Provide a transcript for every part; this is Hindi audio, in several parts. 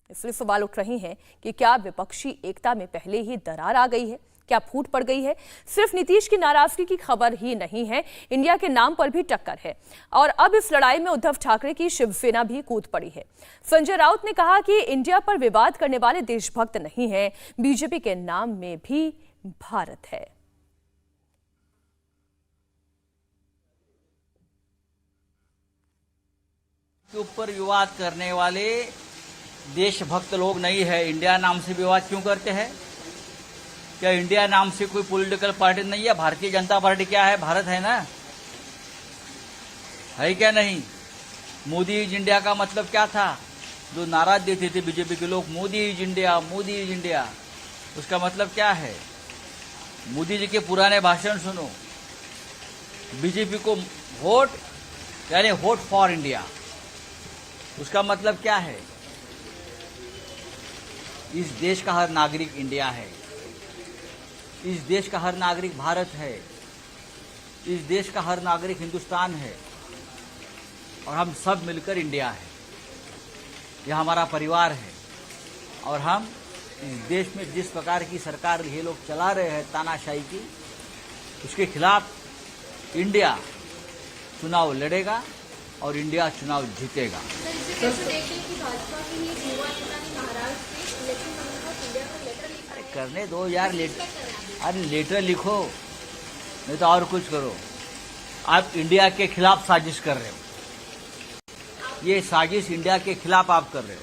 इसलिए सवाल उठ रहे हैं कि क्या विपक्षी एकता में पहले ही दरार आ गई है, क्या फूट पड़ गई है। सिर्फ नीतीश की नाराजगी की खबर ही नहीं है, इंडिया के नाम पर भी टक्कर है और अब इस लड़ाई में उद्धव ठाकरे की शिवसेना भी कूद पड़ी है। संजय राउत ने कहा कि इंडिया पर विवाद करने वाले देशभक्त नहीं हैं, बीजेपी के नाम में भी भारत है। के ऊपर विवाद करने वाले देशभक्त लोग नहीं है। इंडिया नाम से विवाद क्यों करते हैं? क्या इंडिया नाम से कोई पॉलिटिकल पार्टी नहीं है? भारतीय जनता पार्टी क्या है? भारत है ना, है क्या नहीं? मोदी इज इंडिया का मतलब क्या था? जो नारा देते थे बीजेपी के लोग, Modi is India, Modi is India, उसका मतलब क्या है? मोदी जी के पुराने भाषण सुनो। बीजेपी को वोट यानी वोट फॉर इंडिया, उसका मतलब क्या है? इस देश का हर नागरिक इंडिया है, इस देश का हर नागरिक भारत है, इस देश का हर नागरिक हिंदुस्तान है और हम सब मिलकर इंडिया है। यह हमारा परिवार है और हम इस देश में जिस प्रकार की सरकार ये लोग चला रहे हैं तानाशाही की, उसके खिलाफ इंडिया चुनाव लड़ेगा और इंडिया चुनाव जीतेगा। करने दो यार, अरे लेटर लिखो, नहीं तो और कुछ करो। आप इंडिया के खिलाफ साजिश कर रहे हो, ये साजिश इंडिया के खिलाफ आप कर रहे हो।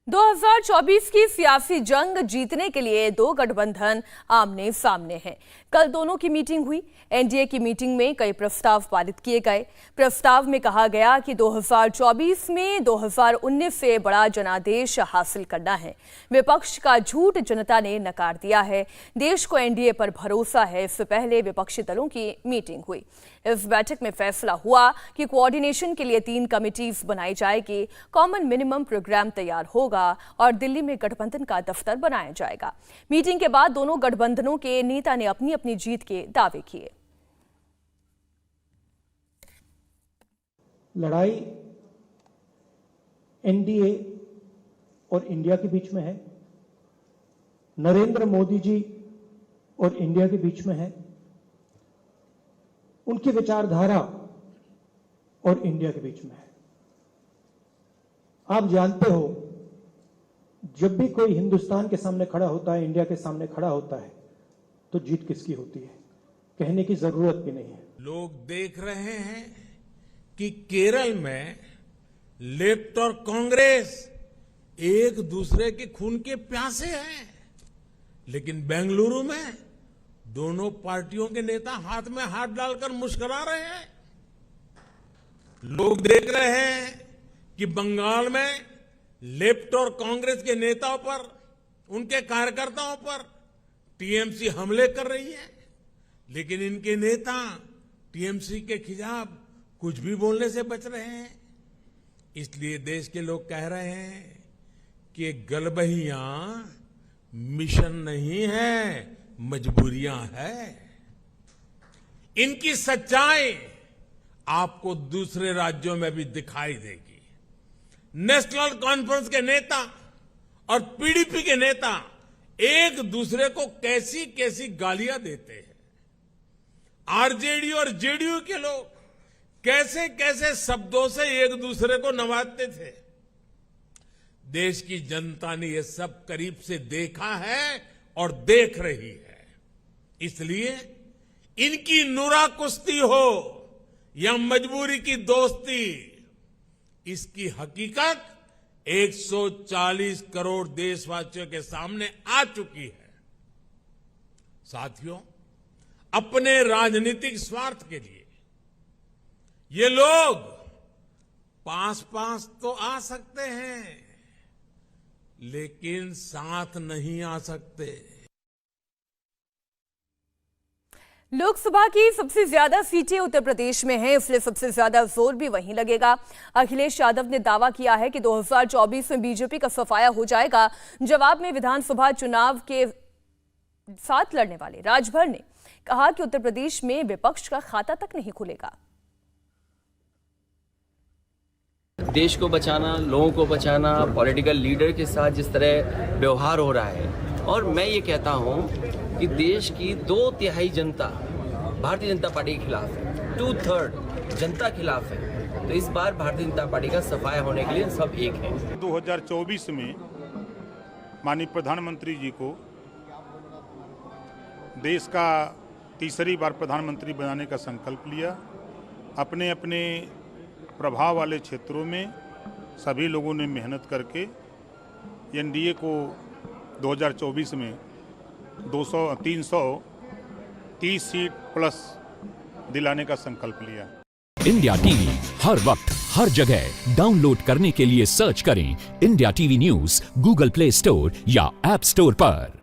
2024 की सियासी जंग जीतने के लिए दो गठबंधन आमने सामने हैं। कल दोनों की मीटिंग हुई। एनडीए की मीटिंग में कई प्रस्ताव पारित किए गए। प्रस्ताव में कहा गया कि 2024 में 2019 से बड़ा जनादेश हासिल करना है। विपक्ष का झूठ जनता ने नकार दिया है। देश को एनडीए पर भरोसा है। इससे पहले विपक्षी दलों की मीटिंग हुई। इस बैठक में फैसला हुआ कि कोऑर्डिनेशन के लिए 3 कमिटीज बनाई जाएगी, कॉमन मिनिमम प्रोग्राम तैयार होगा और दिल्ली में गठबंधन का दफ्तर बनाया जाएगा। मीटिंग के बाद दोनों गठबंधनों के नेता ने अपनी अपनी जीत के दावे किए। लड़ाई एनडीए और इंडिया के बीच में है, नरेंद्र मोदी जी और इंडिया के बीच में है, उनकी विचारधारा और इंडिया के बीच में है। आप जानते हो, जब भी कोई हिंदुस्तान के सामने खड़ा होता है, इंडिया के सामने खड़ा होता है, तो जीत किसकी होती है, कहने की जरूरत भी नहीं है। लोग देख रहे हैं कि केरल में लेफ्ट और कांग्रेस एक दूसरे के खून के प्यासे हैं, लेकिन बेंगलुरु में दोनों पार्टियों के नेता हाथ में हाथ डालकर मुस्कुरा रहे हैं। लोग देख रहे हैं कि बंगाल में लेफ्ट और कांग्रेस के नेताओं पर, उनके कार्यकर्ताओं पर टीएमसी हमले कर रही है, लेकिन इनके नेता टीएमसी के खिलाफ कुछ भी बोलने से बच रहे हैं। इसलिए देश के लोग कह रहे हैं कि गलबहियां मिशन नहीं है, मजबूरियां है। इनकी सच्चाई आपको दूसरे राज्यों में भी दिखाई देगी। नेशनल कॉन्फ्रेंस के नेता और पीडीपी के नेता एक दूसरे को कैसी कैसी गालियां देते हैं। आरजेडी और जेडीयू के लोग कैसे कैसे शब्दों से एक दूसरे को नवाजते थे। देश की जनता ने यह सब करीब से देखा है और देख रही है। इसलिए इनकी नुरा कुश्ती हो या मजबूरी की दोस्ती, इसकी हकीकत 140 करोड़ देशवासियों के सामने आ चुकी है। साथियों, अपने राजनीतिक स्वार्थ के लिए ये लोग पास पास तो आ सकते हैं, लेकिन साथ नहीं आ सकते। लोकसभा की सबसे ज्यादा सीटें उत्तर प्रदेश में हैं, इसलिए सबसे ज्यादा जोर भी वहीं लगेगा। अखिलेश यादव ने दावा किया है कि 2024 में बीजेपी का सफाया हो जाएगा। जवाब में विधानसभा चुनाव के साथ लड़ने वाले राजभर ने कहा कि उत्तर प्रदेश में विपक्ष का खाता तक नहीं खुलेगा। देश को बचाना, लोगों को बचाना, पॉलिटिकल लीडर के साथ जिस तरह व्यवहार हो रहा है, और मैं ये कहता हूँ कि देश की 2/3 जनता भारतीय जनता पार्टी के खिलाफ है, 2/3 जनता खिलाफ है। तो इस बार भारतीय जनता पार्टी का सफाया होने के लिए सब एक हैं। 2024 में माननीय प्रधानमंत्री जी को देश का तीसरी बार प्रधानमंत्री बनाने का संकल्प लिया। अपने अपने प्रभाव वाले क्षेत्रों में सभी लोगों ने मेहनत करके एनडीए को 2024 में 330 सीट प्लस दिलाने का संकल्प लिया। इंडिया टीवी हर वक्त हर जगह डाउनलोड करने के लिए सर्च करें India TV news Google play store या ऐप स्टोर पर।